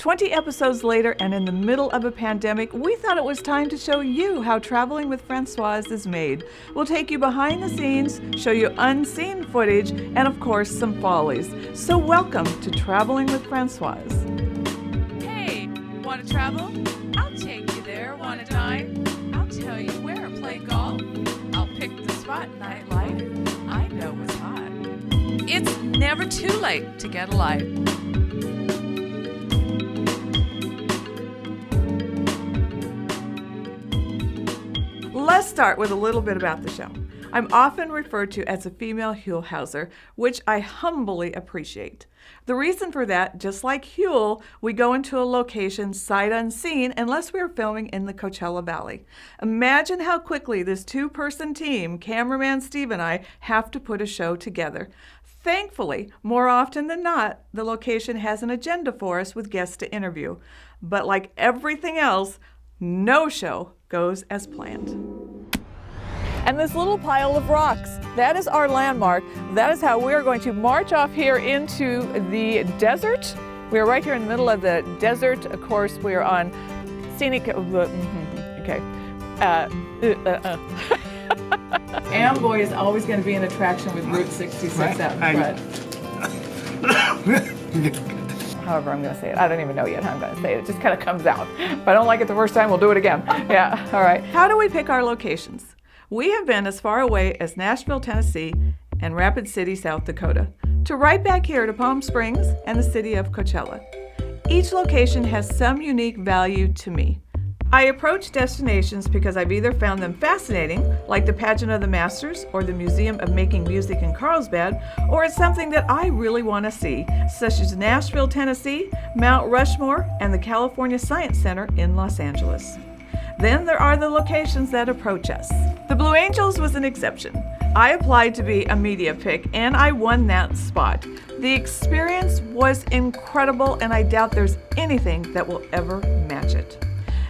20 episodes later and in the middle of a pandemic, we thought it was time to show you how traveling with Francoise is made. We'll take you behind the scenes, show you unseen footage, and of course, some follies. So welcome to Traveling with Francoise. Hey, want to travel? I'll take you there. Want to dine? I'll tell you where. Play golf? I'll pick the spot. Nightlife? I know what's hot. It's never too late to get a life. Let's start with a little bit about the show. I'm often referred to as a female Hulhauser, which I humbly appreciate. The reason for that, just like Huel, we go into a location sight unseen unless we're filming in the Coachella Valley. Imagine how quickly this two-person team, cameraman Steve and I, have to put a show together. Thankfully, more often than not, the location has an agenda for us with guests to interview. But like everything else, no show goes as planned. And this little pile of rocks, that is our landmark. That is how we're going to march off here into the desert. We're right here in the middle of the desert. Of course, we're on scenic, okay. Amboy is always going to be an attraction with Route 66 out in front. However I'm going to say it. I don't even know yet how I'm going to say it. It just kind of comes out. If I don't like it the first time, we'll do it again. Yeah, all right. How do we pick our locations? We have been as far away as Nashville, Tennessee, and Rapid City, South Dakota, to right back here to Palm Springs and the city of Coachella. Each location has some unique value to me. I approach destinations because I've either found them fascinating, like the Pageant of the Masters or the Museum of Making Music in Carlsbad, or it's something that I really want to see, such as Nashville, Tennessee, Mount Rushmore, and the California Science Center in Los Angeles. Then there are the locations that approach us. The Blue Angels was an exception. I applied to be a media pick and I won that spot. The experience was incredible and I doubt there's anything that will ever match it.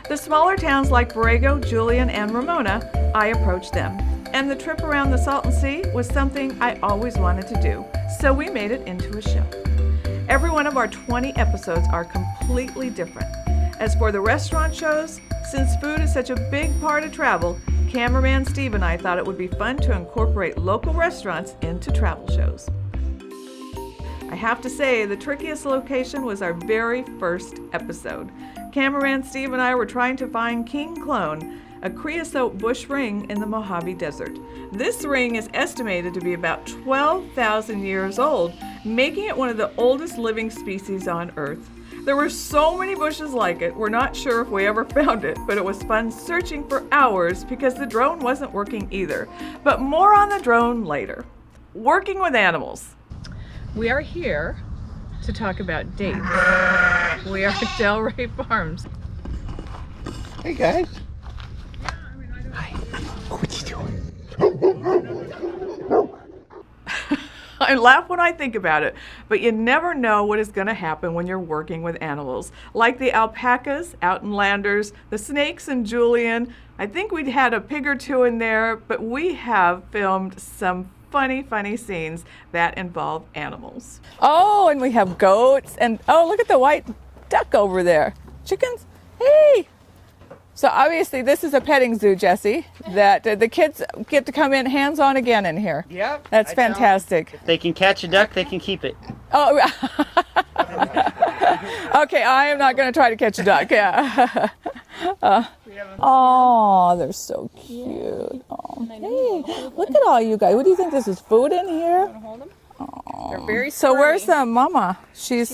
The smaller towns like Borrego, Julian, and Ramona, I approached them. And the trip around the Salton Sea was something I always wanted to do, so we made it into a show. Every one of our 20 episodes are completely different. As for the restaurant shows, since food is such a big part of travel, cameraman Steve and I thought it would be fun to incorporate local restaurants into travel shows. I have to say, the trickiest location was our very first episode. Cameraman Steve and I were trying to find King Clone, a creosote bush ring in the Mojave Desert. This ring is estimated to be about 12,000 years old, making it one of the oldest living species on Earth. There were so many bushes like it, we're not sure if we ever found it, but it was fun searching for hours because the drone wasn't working either. But more on the drone later. Working with animals. We are here to talk about dates. We are at Delray Farms. Hey guys. Hi. What you doing? I laugh when I think about it, but you never know what is going to happen when you're working with animals. Like the alpacas out in Landers, the snakes in Julian. I think we'd had a pig or two in there, but we have filmed some funny scenes that involve animals. Oh, and we have goats, and oh, look at the white duck over there. Chickens? Hey! So obviously this is a petting zoo, Jesse, that the kids get to come in hands-on again in here. Yep. That's fantastic. If they can catch a duck, they can keep it. Oh, okay, I am not going to try to catch a duck, yeah. Oh, they're so cute. Oh, hey, look at all you guys. What do you think? This is food in here? Hold them. Oh. They're very So squirmy. Where's the mama? She's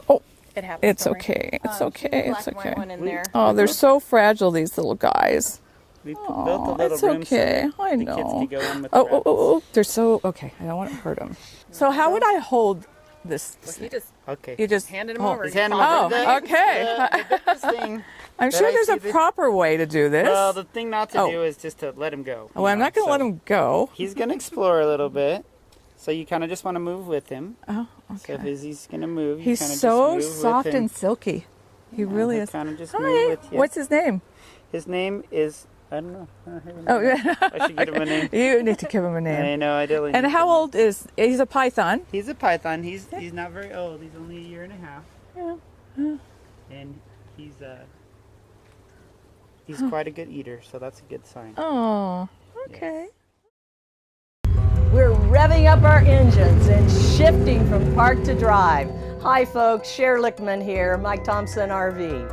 oh. It happens. It's okay. It's okay. It's okay. One in there. Oh, they're so fragile, these little guys. We built a Oh, little it's room okay. so I the kids know. can go in with Oh, the oh, oh, oh, they're so okay. I don't want to hurt them. So how would I hold this? You just Okay. You just handed him hold- over. He's handing Oh, over. okay. The biggest thing. I'm that sure I there's a see the- proper way to do this. Well, the thing not to Oh. do is just to let him go. Well, I'm not going to let him go. He's going to explore a little bit. So you kind of just want to move with him. Oh, So okay. if he's going to move, you He's kind of so just move soft with him. and silky. He really is. Kind of just move Hi. with you. What's his name? His name is, I don't know. I don't have a Oh, name. yeah. I should give him a name. You need to give him a name. I know, I don't. And how old is he's a python? He's a python. He's not very old. He's only a year and a half. Yeah. and he's quite a good eater, so that's a good sign. Oh, okay. We're revving up our engines and shifting from park to drive. Hi folks, Cher Lickman here, Mike Thompson RV.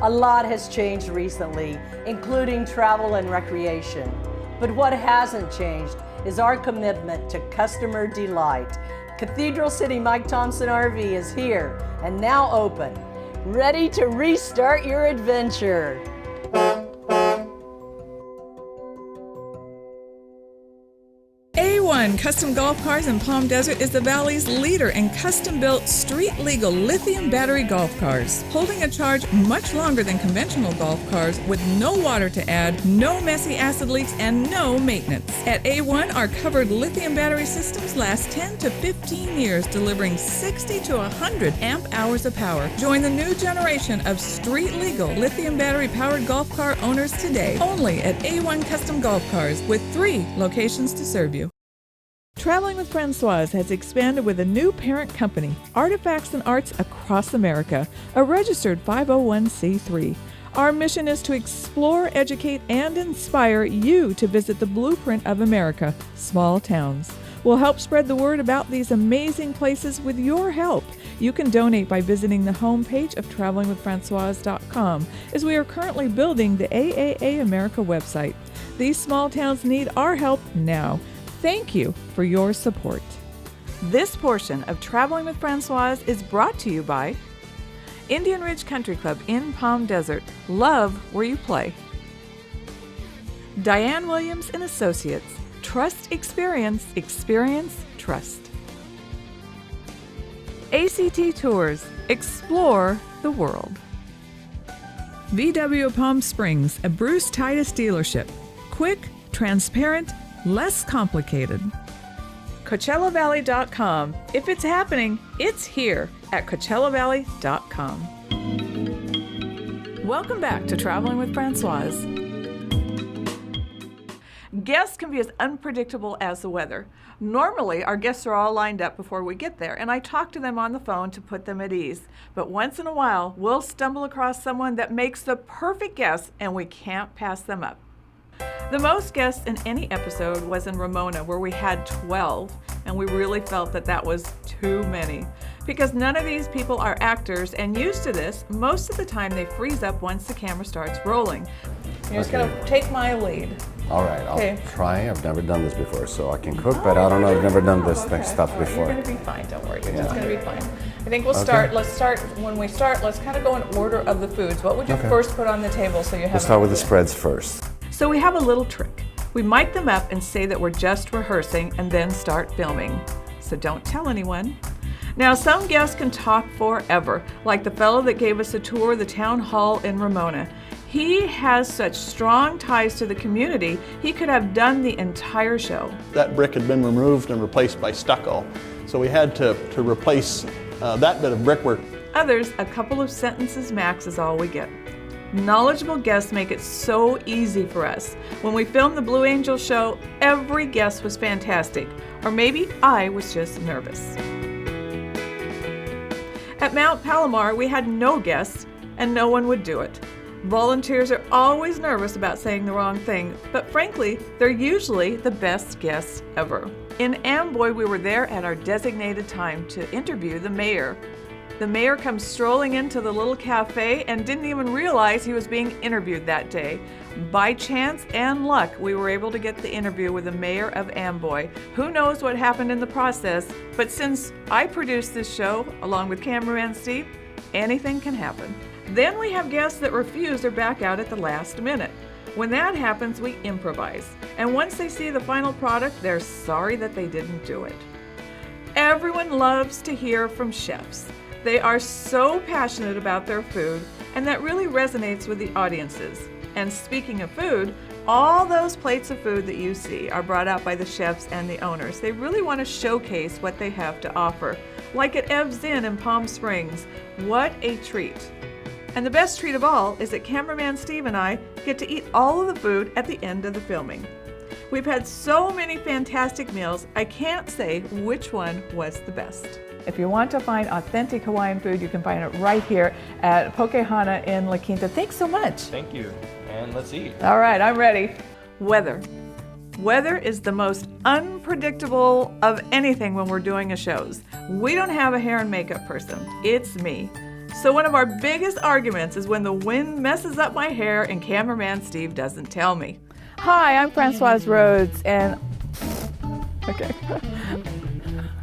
A lot has changed recently, including travel and recreation. But what hasn't changed is our commitment to customer delight. Cathedral City Mike Thompson RV is here and now open, ready to restart your adventure. A1 Custom Golf Cars in Palm Desert is the Valley's leader in custom-built, street-legal lithium battery golf cars, holding a charge much longer than conventional golf cars with no water to add, no messy acid leaks, and no maintenance. At A1, our covered lithium battery systems last 10 to 15 years, delivering 60 to 100 amp hours of power. Join the new generation of street-legal lithium battery-powered golf car owners today, only at A1 Custom Golf Cars, with 3 locations to serve you. Traveling with Francoise has expanded with a new parent company, Artifacts and Arts Across America, a registered 501c3. Our mission is to explore, educate, and inspire you to visit the blueprint of America, small towns. We'll help spread the word about these amazing places with your help. You can donate by visiting the homepage of travelingwithfrancoise.com, as we are currently building the AAA America website. These small towns need our help now. Thank you for your support. This portion of Traveling with Francoise is brought to you by Indian Ridge Country Club in Palm Desert. Love where you play. Diane Williams and Associates. Trust experience, experience trust. ACT Tours. Explore the world. VW Palm Springs, a Bruce Titus dealership. Quick, transparent, less complicated. CoachellaValley.com. If it's happening, it's here at CoachellaValley.com. Welcome back to Traveling with Francoise. Guests can be as unpredictable as the weather. Normally, our guests are all lined up before we get there, and I talk to them on the phone to put them at ease. But once in a while, we'll stumble across someone that makes the perfect guest, and we can't pass them up. The most guests in any episode was in Ramona, where we had 12, and we really felt that that was too many. Because none of these people are actors and used to this, most of the time they freeze up once the camera starts rolling. You're just going to take my lead. All right, I'll Okay. try. I've never done this before, so I can cook, but I don't know. I've never done this stuff before. You're going to be fine, don't worry. You're just Yeah. going to be fine. I think we'll start, let's kind of go in order of the foods. What would you Okay. first put on the table so you have We'll start with the spreads first. So we have a little trick. We mic them up and say that we're just rehearsing and then start filming. So don't tell anyone. Now, some guests can talk forever, like the fellow that gave us a tour of the town hall in Ramona. He has such strong ties to the community, he could have done the entire show. That brick had been removed and replaced by stucco, so we had to replace that bit of brickwork. Others, a couple of sentences max is all we get. Knowledgeable guests make it so easy for us. When we filmed the Blue Angel show, every guest was fantastic, or maybe I was just nervous. At Mount Palomar, we had no guests, and no one would do it. Volunteers are always nervous about saying the wrong thing, but frankly, they're usually the best guests ever. In Amboy, we were there at our designated time to interview the mayor. The mayor comes strolling into the little cafe and didn't even realize he was being interviewed that day. By chance and luck, we were able to get the interview with the mayor of Amboy. Who knows what happened in the process, but since I produced this show, along with cameraman Steve, anything can happen. Then we have guests that refuse or back out at the last minute. When that happens, we improvise. And once they see the final product, they're sorry that they didn't do it. Everyone loves to hear from chefs. They are so passionate about their food, and that really resonates with the audiences. And speaking of food, all those plates of food that you see are brought out by the chefs and the owners. They really want to showcase what they have to offer. Like at Ev's Inn in Palm Springs, what a treat. And the best treat of all is that cameraman Steve and I get to eat all of the food at the end of the filming. We've had so many fantastic meals, I can't say which one was the best. If you want to find authentic Hawaiian food, you can find it right here at Pokehana in La Quinta. Thanks so much. Thank you. And let's eat. All right, I'm ready. Weather. Weather is the most unpredictable of anything when we're doing a shows. We don't have a hair and makeup person. It's me. So one of our biggest arguments is when the wind messes up my hair and cameraman Steve doesn't tell me. Hi, I'm Francoise Rhodes, and okay.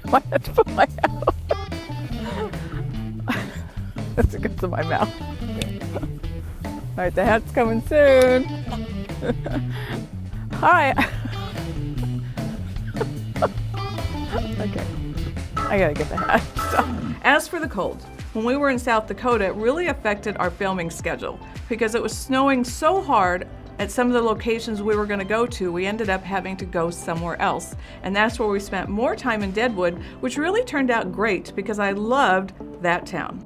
I have to put my out. That's good to my mouth. All right, the hat's coming soon. Hi. Okay, I gotta get the hat. As for the cold, when we were in South Dakota, it really affected our filming schedule because it was snowing so hard at some of the locations we were going to go to, we ended up having to go somewhere else. And that's where we spent more time in Deadwood, which really turned out great because I loved that town.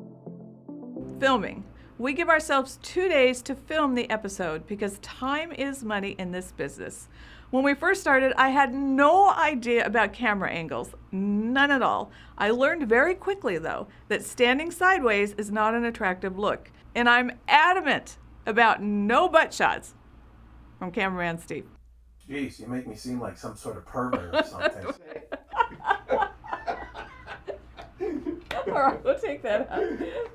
Filming. We give ourselves 2 days to film the episode because time is money in this business. When we first started, I had no idea about camera angles, none at all. I learned very quickly, though, that standing sideways is not an attractive look. And I'm adamant about no butt shots from cameraman Steve. Jeez, you make me seem like some sort of pervert or something. All right, we'll take that out.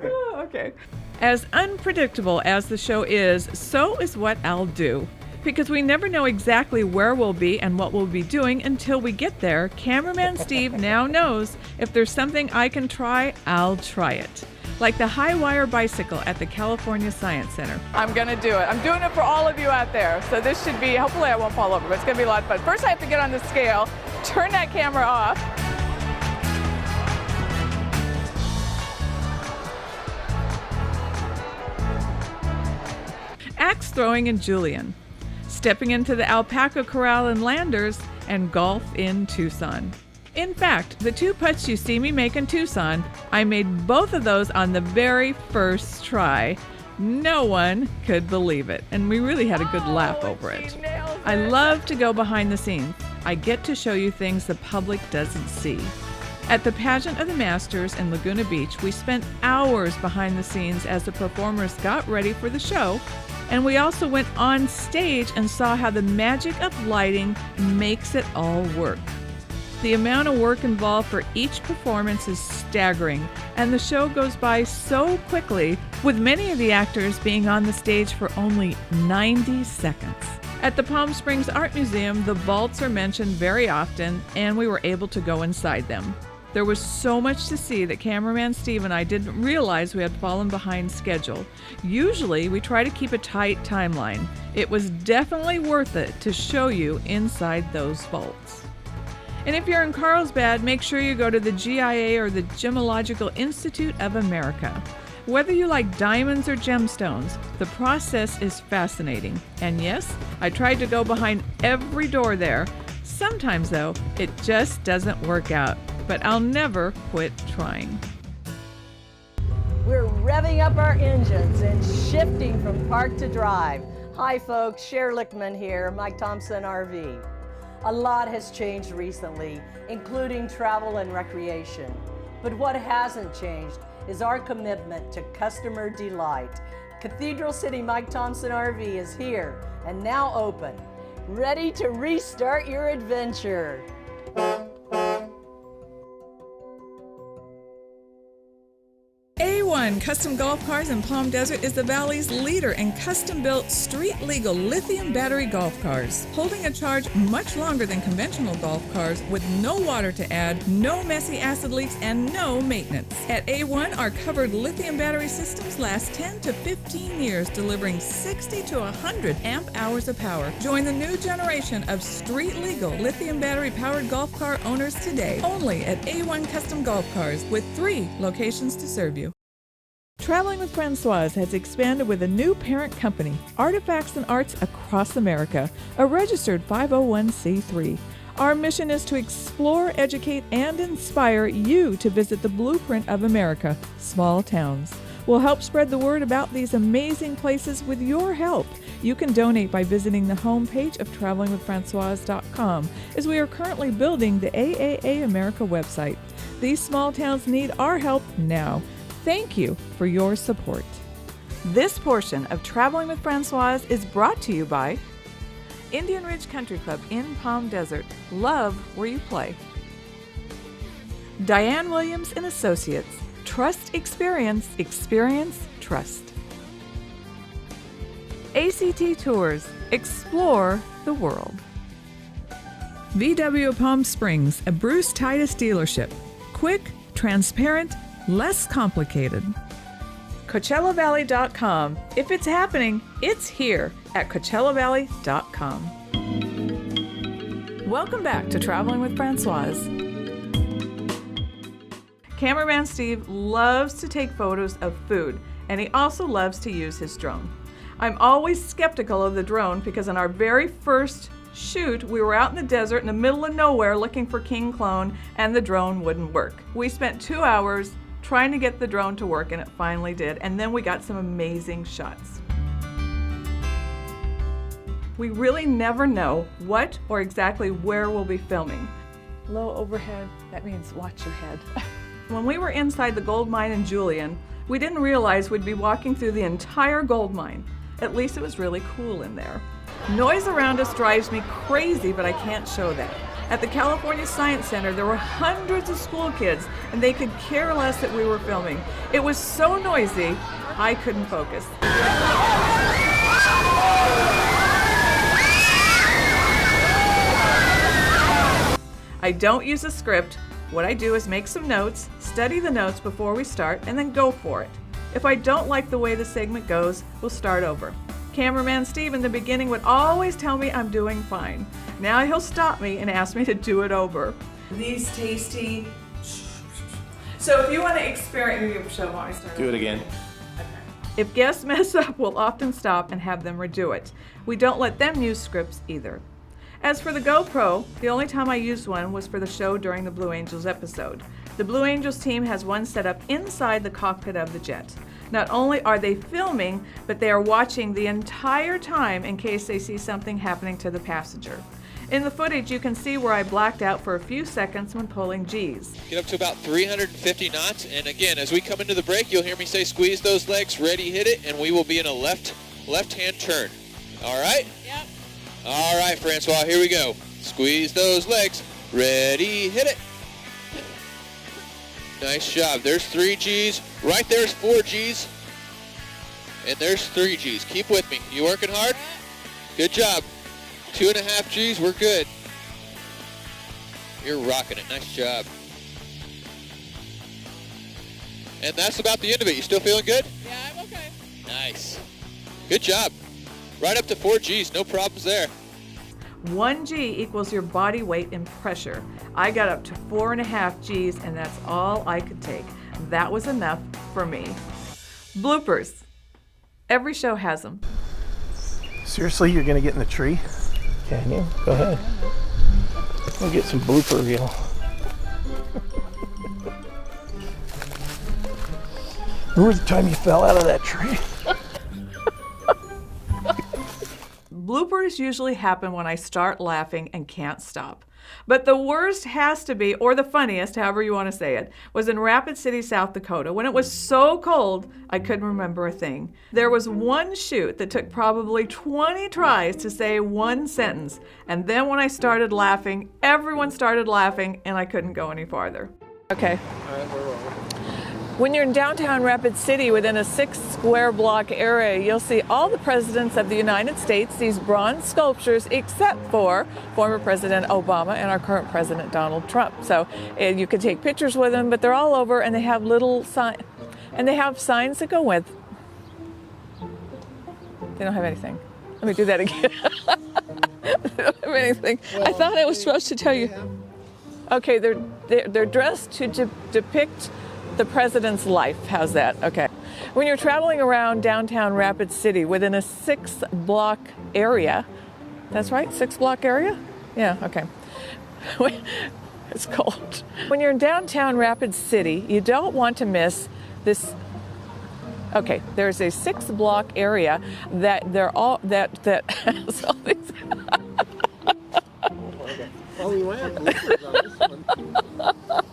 Oh, okay. As unpredictable as the show is, so is what I'll do. Because we never know exactly where we'll be and what we'll be doing until we get there, cameraman Steve now knows if there's something I can try, I'll try it. Like the high wire bicycle at the California Science Center. I'm gonna do it. I'm doing it for all of you out there. So this should be, hopefully I won't fall over, but it's gonna be a lot of fun. First I have to get on the scale, turn that camera off. Axe throwing in Julian. Stepping into the alpaca corral in Landers, and golf in Tucson. In fact, the 2 putts you see me make in Tucson, I made both of those on the very first try. No one could believe it, and we really had a good laugh over it. I love to go behind the scenes. I get to show you things the public doesn't see. At the Pageant of the Masters in Laguna Beach, we spent hours behind the scenes as the performers got ready for the show, and we also went on stage and saw how the magic of lighting makes it all work. The amount of work involved for each performance is staggering, and the show goes by so quickly, with many of the actors being on the stage for only 90 seconds. At the Palm Springs Art Museum, the vaults are mentioned very often, and we were able to go inside them. There was so much to see that cameraman Steve and I didn't realize we had fallen behind schedule. Usually, we try to keep a tight timeline. It was definitely worth it to show you inside those vaults. And if you're in Carlsbad, make sure you go to the GIA or the Gemological Institute of America. Whether you like diamonds or gemstones, the process is fascinating. And yes, I tried to go behind every door there. Sometimes, though, it just doesn't work out. But I'll never quit trying. We're revving up our engines and shifting from park to drive. Hi folks, Cher Lichtman here, Mike Thompson RV. A lot has changed recently, including travel and recreation. But what hasn't changed is our commitment to customer delight. Cathedral City Mike Thompson RV is here and now open, ready to restart your adventure. A1 Custom Golf Cars in Palm Desert is the Valley's leader in custom-built, street-legal lithium battery golf cars, holding a charge much longer than conventional golf cars with no water to add, no messy acid leaks, and no maintenance. At A1, our covered lithium battery systems last 10 to 15 years, delivering 60 to 100 amp hours of power. Join the new generation of street-legal lithium battery-powered golf car owners today, only at A1 Custom Golf Cars, with 3 locations to serve you. Traveling with Francoise has expanded with a new parent company, Artifacts and Arts Across America, a registered 501c3. Our mission is to explore, educate, and inspire you to visit the blueprint of America, small towns. We'll help spread the word about these amazing places with your help. You can donate by visiting the homepage of travelingwithfrancoise.com, as we are currently building the AAA America website. These small towns need our help now. Thank you for your support. This portion of Traveling with Francoise is brought to you by Indian Ridge Country Club in Palm Desert. Love where you play. Diane Williams and Associates. Trust experience, experience trust. ACT Tours. Explore the world. VW Palm Springs, a Bruce Titus dealership. Quick, transparent, less complicated. CoachellaValley.com. If it's happening, it's here at CoachellaValley.com. Welcome back to Traveling with Francoise. Cameraman Steve loves to take photos of food, and he also loves to use his drone. I'm always skeptical of the drone because on our very first shoot, we were out in the desert in the middle of nowhere looking for king clone, and the drone wouldn't work. We spent 2 hours trying to get the drone to work, and it finally did, and then we got some amazing shots. We really never know what or exactly where we'll be filming. Low overhead, that means watch your head. When we were inside the gold mine in Julian, we didn't realize we'd be walking through the entire gold mine. At least it was really cool in there. Noise around us drives me crazy, but I can't show that. At the California Science Center, there were hundreds of school kids, and they could care less that we were filming. It was so noisy, I couldn't focus. I don't use a script. What I do is make some notes, study the notes before we start, and then go for it. If I don't like the way the segment goes, we'll start over. Cameraman Steve in the beginning would always tell me I'm doing fine. Now he'll stop me and ask me to do it over. These tasty. So if you want to experience, you show Mommy start. Do it again. Okay. If guests mess up, we'll often stop and have them redo it. We don't let them use scripts either. As for the GoPro, the only time I used one was for the show during the Blue Angels episode. The Blue Angels team has one set up inside the cockpit of the jet. Not only are they filming, but they are watching the entire time in case they see something happening to the passenger. In the footage, you can see where I blacked out for a few seconds when pulling G's. Get up to about 350 knots, and again, as we come into the break, you'll hear me say squeeze those legs, ready, hit it, and we will be in a left-hand turn. All right? Yep. All right, Francois, here we go. Squeeze those legs, ready, hit it. Nice job. There's 3 G's. Right there's 4 G's. And there's 3 G's. Keep with me. You working hard? Good job. 2.5 G's. We're good. You're rocking it. Nice job. And that's about the end of it. You still feeling good? Yeah, I'm okay. Nice. Good job. Right up to 4 G's. No problems there. 1 G equals your body weight in pressure. I got up to 4.5 G's, and that's all I could take. That was enough for me. Bloopers. Every show has them. Seriously, you're gonna get in the tree? Can you? Go ahead. We'll get some blooper reel. Remember the time you fell out of that tree? Bloopers usually happen when I start laughing and can't stop. But the worst has to be, or the funniest, however you want to say it, was in Rapid City, South Dakota, when it was so cold I couldn't remember a thing. There was one shoot that took probably 20 tries to say one sentence, and then when I started laughing, everyone started laughing, and I couldn't go any farther. Okay. All right, where are we? When you're in downtown Rapid City within a 6 square block area, you'll see all the presidents of the United States, these bronze sculptures, except for former President Obama and our current President Donald Trump. So you can take pictures with them, but they're all over, and they have little signs, and they have signs that go with. They don't have anything. Let me do that again. They don't have anything. Well, I thought I was supposed to tell you. Okay, they're dressed to depict the president's life. How's that? Okay. When you're traveling around downtown Rapid City within a 6 block area, that's right, 6 block area? Yeah, okay. It's cold. When you're in downtown Rapid City, you don't want to miss this Okay, there's a 6-block area that they're all that has all these. Oh, we might have bloopers on this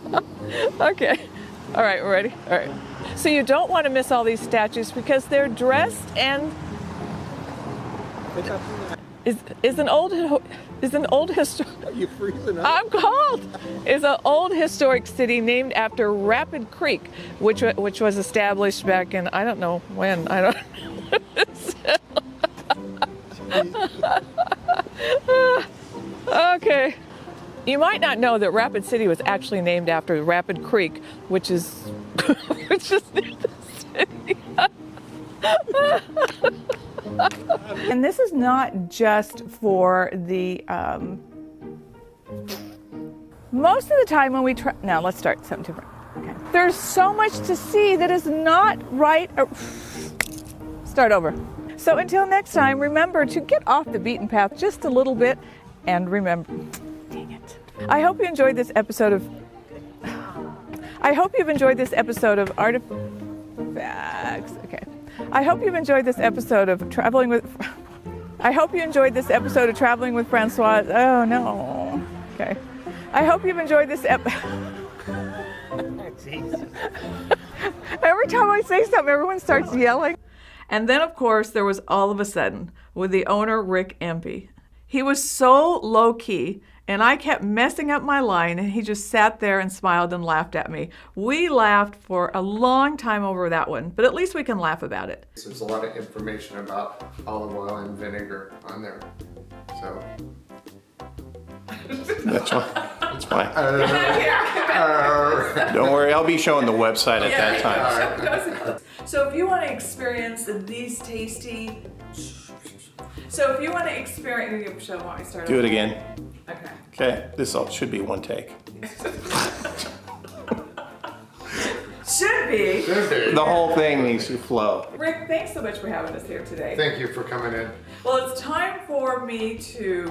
one. Okay, all right, we're ready. All right. So you don't want to miss all these statues because they're dressed and is an old historic. Are you freezing up? I'm cold. Is an old historic city named after Rapid Creek, which was established back in I don't know when. I don't. Okay. You might not know that Rapid City was actually named after Rapid Creek, which is near the city. And this is not just for the. Most of the time when we try. Now let's start something different. Okay. There's so much to see that is not right. Start over. So until next time, remember to get off the beaten path just a little bit, and remember. Dang it! I hope you enjoyed this episode of. I hope you've enjoyed this episode of Artifacts. Okay. I hope you've enjoyed this episode of Traveling with. I hope you enjoyed this episode of Traveling with Francoise. Oh no. Okay. I hope you've enjoyed this Jesus. Every time I say something, everyone starts yelling. And then, of course, there was all of a sudden with the owner, Rick Empey. He was so low-key, and I kept messing up my line, and he just sat there and smiled and laughed at me. We laughed for a long time over that one, but at least we can laugh about it. There's a lot of information about olive oil and vinegar on there, so. That's fine. That's fine. Don't worry, I'll be showing the website at that time. So if you want to experience these tasty... So if you want to experience... Show why I started. Do it again. Okay. Okay, this all should be one take. Should be. The whole thing needs to flow. Rick, thanks so much for having us here today. Thank you for coming in. Well, it's time for me to...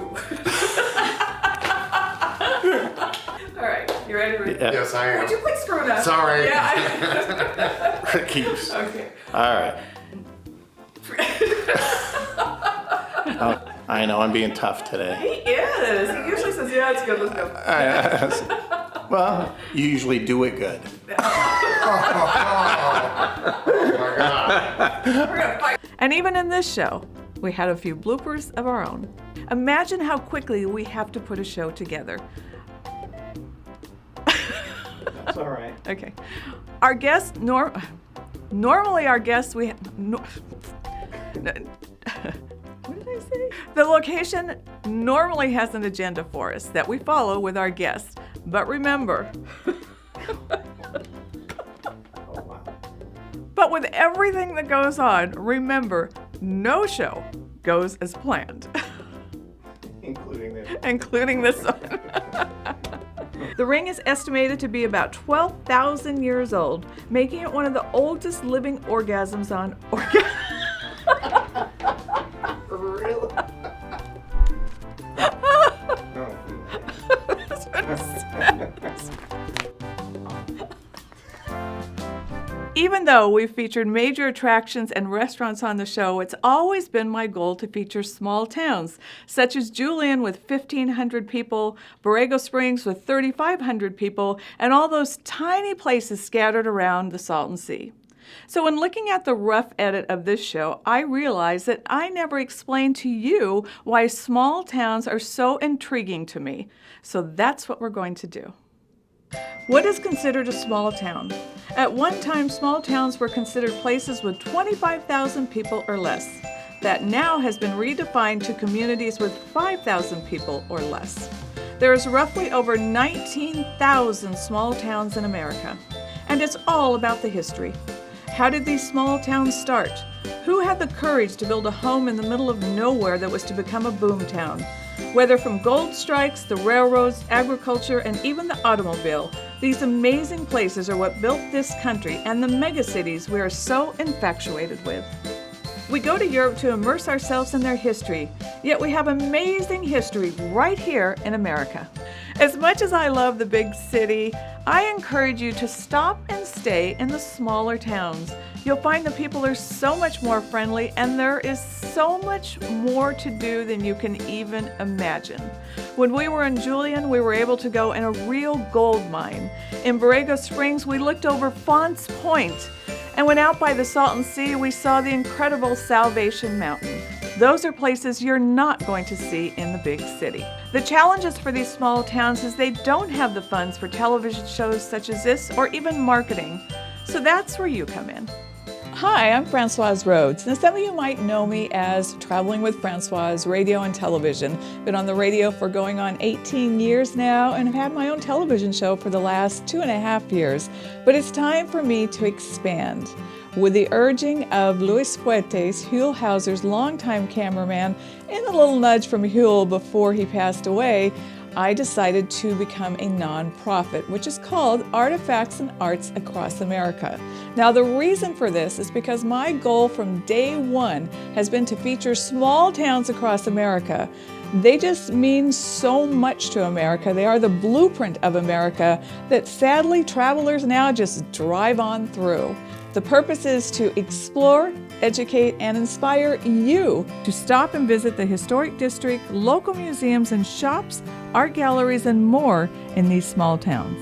All right, you ready? Rick? Yeah. Yes, I am. Would you quit screwing up? Sorry. Yeah. Keeps. Okay. All right. Oh, I know, I'm being tough today. He is. He usually says, yeah, it's good, let's go. Well, you usually do it good. And even in this show, we had a few bloopers of our own. Imagine how quickly we have to put a show together. That's all right. Okay. Our guests, normally our guests, what did I say? The location normally has an agenda for us that we follow with our guests. But remember, but with everything that goes on, remember, no show goes as planned. Including this one. The ring is estimated to be about 12,000 years old, making it one of the oldest living organisms on Really? Even though we've featured major attractions and restaurants on the show, it's always been my goal to feature small towns, such as Julian with 1,500 people, Borrego Springs with 3,500 people, and all those tiny places scattered around the Salton Sea. So when looking at the rough edit of this show, I realized that I never explained to you why small towns are so intriguing to me. So that's what we're going to do. What is considered a small town? At one time, small towns were considered places with 25,000 people or less. That now has been redefined to communities with 5,000 people or less. There is roughly over 19,000 small towns in America, and it's all about the history. How did these small towns start? Who had the courage to build a home in the middle of nowhere that was to become a boom town? Whether from gold strikes, the railroads, agriculture, and even the automobile, these amazing places are what built this country and the megacities we are so infatuated with. We go to Europe to immerse ourselves in their history, yet we have amazing history right here in America. As much as I love the big city, I encourage you to stop and stay in the smaller towns. You'll find the people are so much more friendly, and there is so much more to do than you can even imagine. When we were in Julian, we were able to go in a real gold mine. In Borrego Springs, we looked over Fonts Point, and when out by the Salton Sea, we saw the incredible Salvation Mountain. Those are places you're not going to see in the big city. The challenges for these small towns is they don't have the funds for television shows such as this or even marketing. So that's where you come in. Hi, I'm Francoise Rhodes. Now, some of you might know me as Traveling with Francoise, radio and television. Been on the radio for going on 18 years now, and have had my own television show for the last 2.5 years. But it's time for me to expand. With the urging of Luis Fuentes, Huell Hauser's longtime cameraman, and a little nudge from Huell before he passed away, I decided to become a nonprofit, which is called Artifacts and Arts Across America. Now, the reason for this is because my goal from day one has been to feature small towns across America. They just mean so much to America. They are the blueprint of America that sadly travelers now just drive on through. The purpose is to explore, educate, and inspire you to stop and visit the historic district, local museums and shops, art galleries, and more in these small towns.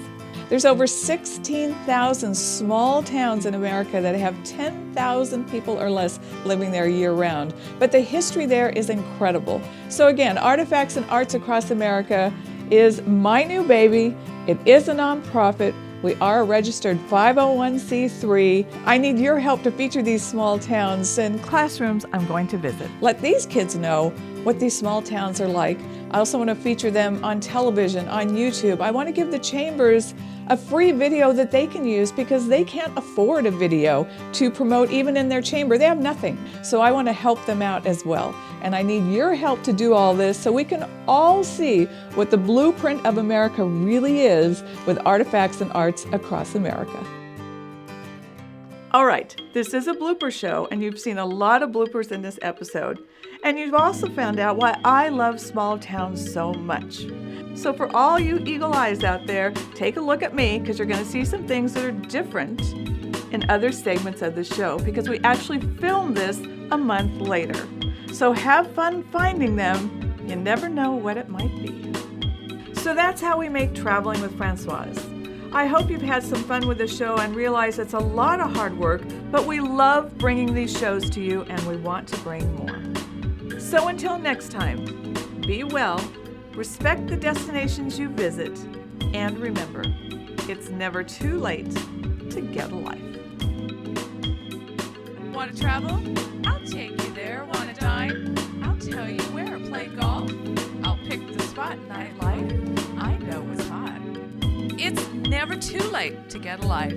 There's over 16,000 small towns in America that have 10,000 people or less living there year-round. But the history there is incredible. So again, Artifacts and Arts Across America is my new baby. It is a nonprofit. We are a registered 501c3. I need your help to feature these small towns and classrooms I'm going to visit. Let these kids know what these small towns are like. I also want to feature them on television, on YouTube. I want to give the chambers a free video that they can use because they can't afford a video to promote even in their chamber. They have nothing. So I want to help them out as well. And I need your help to do all this so we can all see what the blueprint of America really is with Artifacts and Arts Across America. All right, this is a blooper show, and you've seen a lot of bloopers in this episode. And you've also found out why I love small towns so much. So for all you eagle eyes out there, take a look at me, because you're going to see some things that are different in other segments of the show, because we actually filmed this a month later. So have fun finding them. You never know what it might be. So that's how we make Traveling with Francoise. I hope you've had some fun with the show and realize it's a lot of hard work, but we love bringing these shows to you and we want to bring more. So until next time, be well, respect the destinations you visit, and remember, it's never too late to get a life. Want to travel? I'll take you there. Want to dine? I'll tell you where. Play golf? I'll pick the spot. Nightlife? I know it's hot. It's never too late to get a life.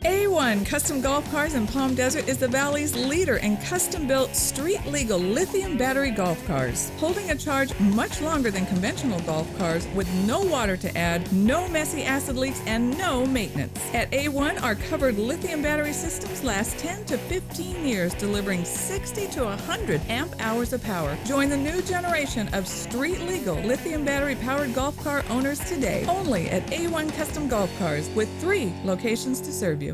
A1 Custom Golf Cars in Palm Desert is the Valley's leader in custom-built, street-legal lithium battery golf cars, holding a charge much longer than conventional golf cars with no water to add, no messy acid leaks, and no maintenance. At A1, our covered lithium battery systems last 10 to 15 years, delivering 60 to 100 amp hours of power. Join the new generation of street-legal lithium battery-powered golf car owners today, only at A1 Custom Golf Cars, with 3 locations to serve you.